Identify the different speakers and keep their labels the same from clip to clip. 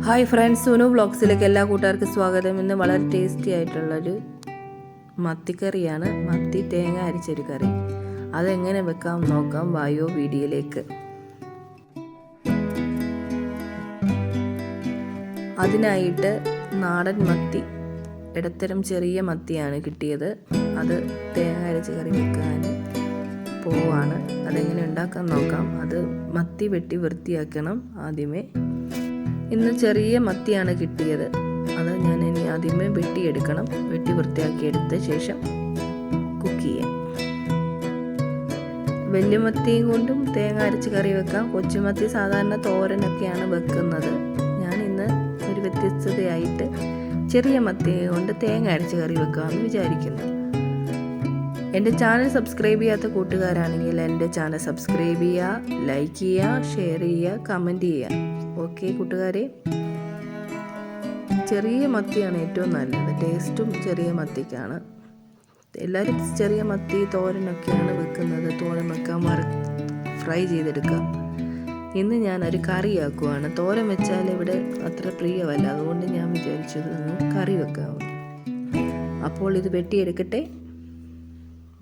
Speaker 1: Hi friends, Sunu വ്ളോഗ്സിലേക്ക് എല്ലാ കൂട്ടുകാർക്കും സ്വാഗതം. ഇന്ന് വളരെ ടേസ്റ്റി ആയിട്ടുള്ളൊരു മത്തിക്കറിയാണ്. മത്തി തേങ്ങ അരച്ചൊരു കറി. അതെങ്ങനെ വെക്കാം നോക്കാം. വായോ വീഡിയോയിലേക്ക്. അതിനായിട്ട് നാടൻ മത്തി, ഇടത്തരം ചെറിയ മത്തിയാണ് കിട്ടിയത്. അത് തേങ്ങ അരച്ച് കറി വെക്കാൻ പോവാണ്. അതെങ്ങനെ ഉണ്ടാക്കാൻ നോക്കാം. അത് മത്തി വെട്ടി വൃത്തിയാക്കണം ആദ്യമേ. ഇന്ന് ചെറിയ മത്തിയാണ് കിട്ടിയത്. അത് ഞാൻ ഇനി ആദ്യമേ വെട്ടിയെടുക്കണം. വെട്ടി വൃത്തിയാക്കിയെടുത്ത ശേഷം കുക്ക് ചെയ്യാം. വലിയ മത്തിയും കൊണ്ടും തേങ്ങ അരച്ച് കറി വെക്കാം. കൊച്ചുമത്തി സാധാരണ തോരനൊക്കെയാണ് വെക്കുന്നത്. ഞാൻ ഇന്ന് ഒരു വ്യത്യസ്തതയായിട്ട് ചെറിയ മത്തി കൊണ്ട് തേങ്ങ അരച്ച് കറി വെക്കാമെന്ന് വിചാരിക്കുന്നു. എൻ്റെ ചാനൽ സബ്സ്ക്രൈബ് ചെയ്യാത്ത കൂട്ടുകാരാണെങ്കിൽ എൻ്റെ ചാനൽ സബ്സ്ക്രൈബ് ചെയ്യുക, ലൈക്ക് ചെയ്യുക, ഷെയർ ചെയ്യുക, കമൻറ്റ് ചെയ്യുക. ഓക്കെ കൂട്ടുകാരെ, ചെറിയ മത്തിയാണ് ഏറ്റവും നല്ലത്. ടേസ്റ്റും ചെറിയ മത്തിക്കാണ്. എല്ലാവരും ചെറിയ മത്തി തോരനൊക്കെയാണ് വെക്കുന്നത്. തോരൻ വെക്കാം, ഫ്രൈ ചെയ്തെടുക്കാം. ഇന്ന് ഞാനൊരു കറിയാക്കുവാണ്. തോരൻ വെച്ചാൽ ഇവിടെ അത്ര പ്രിയമല്ല, അതുകൊണ്ട് ഞാൻ വിചാരിച്ചത് കറി വെക്കാം. അപ്പോൾ ഇത് വെട്ടിയെടുക്കട്ടെ.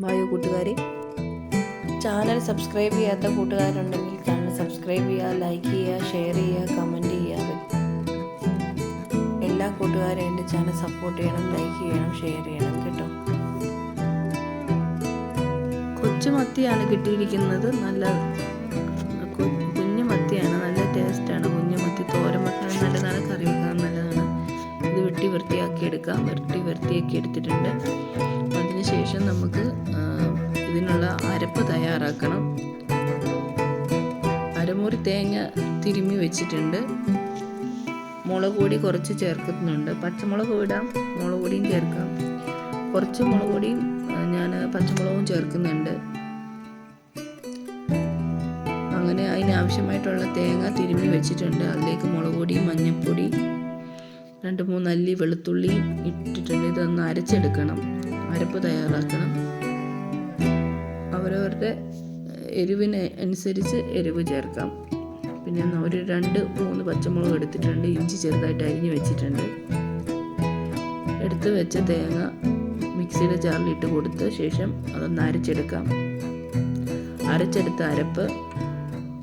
Speaker 1: വായോ കൂട്ടുകാരെ. ചാനൽ സബ്സ്ക്രൈബ് ചെയ്യാത്ത കൂട്ടുകാരുണ്ടെങ്കിൽ ചാനൽ സബ്സ്ക്രൈബ് ചെയ്യുക, ലൈക്ക് ചെയ്യുക, ഷെയർ ചെയ്യുക, കമൻറ്റ് ചെയ്യുക. എല്ലാ കൂട്ടുകാരും എൻ്റെ ചാനൽ സപ്പോർട്ട് ചെയ്യണം, ലൈക്ക് ചെയ്യണം, ഷെയർ ചെയ്യണം കേട്ടോ. കൊച്ചു മത്തിയാണ് കിട്ടിയിരിക്കുന്നത്. നല്ല കുഞ്ഞു മത്തിയാണ്. നല്ല ടേസ്റ്റാണ്. കുഞ്ഞു മത്തി തോരൻ വെക്കാൻ നല്ലതാണ്, കറി വെക്കാൻ നല്ലതാണ്. ഇത് വെട്ടി വൃത്തിയാക്കി എടുക്കാം. വൃത്തിയാക്കി എടുത്തിട്ടുണ്ട്. അതിനുശേഷം നമുക്ക് ഇതിനുള്ള അരപ്പ് തയ്യാറാക്കണം. അരമുറി തേങ്ങ തിരുമ്മി വെച്ചിട്ടുണ്ട്. മുളക് പൊടി കുറച്ച് ചേർക്കുന്നുണ്ട്. പച്ചമുളക് ഇടാം, മുളക് പൊടിയും ചേർക്കാം. കുറച്ച് മുളക് പൊടിയും ഞാൻ പച്ചമുളകും ചേർക്കുന്നുണ്ട്. അങ്ങനെ അതിനാവശ്യമായിട്ടുള്ള തേങ്ങ തിരുമ്മി വെച്ചിട്ടുണ്ട്. അതിലേക്ക് മുളക് പൊടി, മഞ്ഞൾപ്പൊടി, 2-3 അല്ലി വെളുത്തുള്ളി ഇട്ടിട്ടുണ്ട്. ഇതൊന്ന് അരച്ചെടുക്കണം. അരപ്പ് തയ്യാറാക്കണം. അവരവരുടെ എരിവിന് അനുസരിച്ച് എരിവ് ചേർക്കാം. പിന്നെ ഒരു 2-3 പച്ചമുളക് എടുത്തിട്ടുണ്ട്. ഇഞ്ചി ചെറുതായിട്ട് അരിഞ്ഞ് വെച്ചിട്ടുണ്ട്. എടുത്ത് വെച്ച തേങ്ങ മിക്സിയുടെ ജാറിലിട്ട് കൊടുത്ത ശേഷം അതൊന്ന് അരച്ചെടുക്കാം. അരച്ചെടുത്ത അരപ്പ്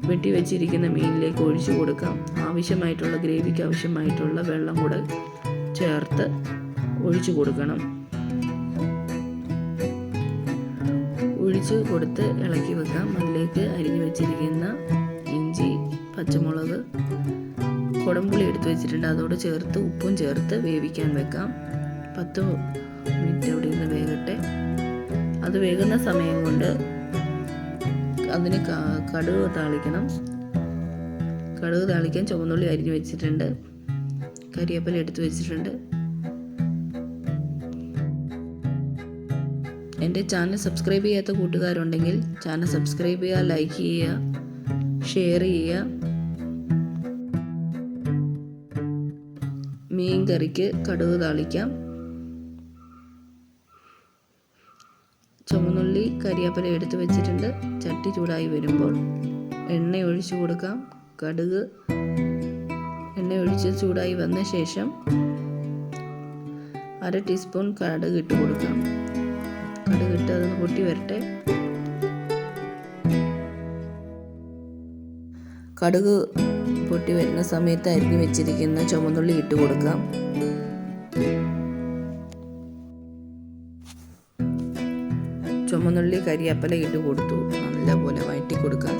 Speaker 1: വെട്ടി വെച്ചിരിക്കുന്ന മീനിലേക്ക് ഒഴിച്ചു കൊടുക്കാം. ആവശ്യമായിട്ടുള്ള ഗ്രേവിക്ക് ആവശ്യമായിട്ടുള്ള വെള്ളം കൂടെ ചേർത്ത് ഒഴിച്ചു കൊടുക്കണം. ഒഴിച്ച് കൊടുത്ത് ഇളക്കി വെക്കാം. അതിലേക്ക് അരിഞ്ഞു വെച്ചിരിക്കുന്ന ഇഞ്ചി, പച്ചമുളക്, കുടംപുളി എടുത്ത് വെച്ചിട്ടുണ്ട്. അതോട് ചേർത്ത് ഉപ്പും ചേർത്ത് വേവിക്കാൻ വെക്കാം. 10 മിനിറ്റ് അവിടെ നിന്ന് വേകട്ടെ. അത് വേകുന്ന സമയം കൊണ്ട് അതിന് കടുക് താളിക്കണം. കടുക് താളിക്കാൻ ചുവന്നുള്ളി അരിഞ്ഞു വെച്ചിട്ടുണ്ട്. കരിവേപ്പില എടുത്ത് വെച്ചിട്ടുണ്ട്. എൻ്റെ ചാനൽ സബ്സ്ക്രൈബ് ചെയ്യാത്ത കൂട്ടുകാരുണ്ടെങ്കിൽ ചാനൽ സബ്സ്ക്രൈബ് ചെയ്യുക, ലൈക്ക് ചെയ്യുക, ഷെയർ ചെയ്യുക. മീൻ കറിക്ക് കടുക് താളിക്കാം. ചുവന്നുള്ളി, കരിവേപ്പില എടുത്ത് വെച്ചിട്ടുണ്ട്. ചട്ടി ചൂടായി വരുമ്പോൾ എണ്ണ ഒഴിച്ചു കൊടുക്കാം. എണ്ണ ഒഴിച്ച് ചൂടായി വന്ന ശേഷം 1/2 ടീസ്പൂൺ കടുക് ഇട്ട് കൊടുക്കാം. കടുക് ഇട്ട് അതൊന്ന് പൊട്ടി വരട്ടെ. കടുക് പൊട്ടി വരുന്ന സമയത്ത് അരിഞ്ഞു വെച്ചിരിക്കുന്ന ചുവന്നുള്ളി ഇട്ട് കൊടുക്കാം. ചുവന്നുള്ളി, കരിവേപ്പില ഇട്ട് കൊടുത്തു. നല്ലപോലെ വഴറ്റി കൊടുക്കാം.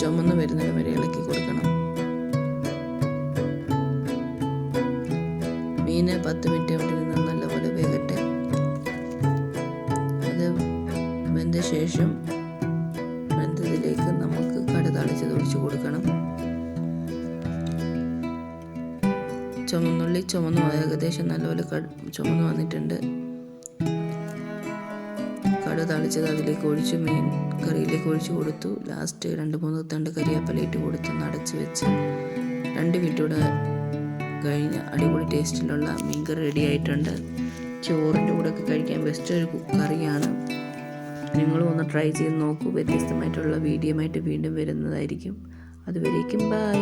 Speaker 1: ചുമന്ന് വരുന്നത് വരെ ഇളക്കി കൊടുക്കണം. മീന് 10 മിനിറ്റ് അവിടെ നിന്ന് നല്ലപോലെ വേകട്ടെ. അത് വെന്ത ശേഷം വെന്തതിലേക്ക് നമുക്ക് കടുക് താളിച്ചത് ഒഴിച്ചു കൊടുക്കണം. ചുവന്നുള്ളി ചുമന്നു ഏകദേശം നല്ലപോലെ ചുമന്നു വന്നിട്ടുണ്ട്. കടുക് താളിച്ചത് അതിലേക്ക് ഒഴിച്ച് മീൻ കറിയിലേക്ക് ഒഴിച്ചു കൊടുത്തു. ലാസ്റ്റ് 2-3 തണ്ട് കരിവേപ്പില ഇട്ട് കൊടുത്ത് അടച്ച് വെച്ച് 2 മിനിറ്റ് കൂടെ കഴിഞ്ഞ് അടിപൊളി ടേസ്റ്റിലുള്ള മീൻ കറി റെഡി ആയിട്ടുണ്ട്. ചോറിൻ്റെ കൂടെ ഒക്കെ കഴിക്കാൻ ബെസ്റ്റ് ഒരു കറിയാണ്. നിങ്ങളും ഒന്ന് ട്രൈ ചെയ്ത് നോക്കൂ. വ്യത്യസ്തമായിട്ടുള്ള വീഡിയോ ആയിട്ട് വീണ്ടും വരുന്നതായിരിക്കും. അതുവരേക്കും ബൈ.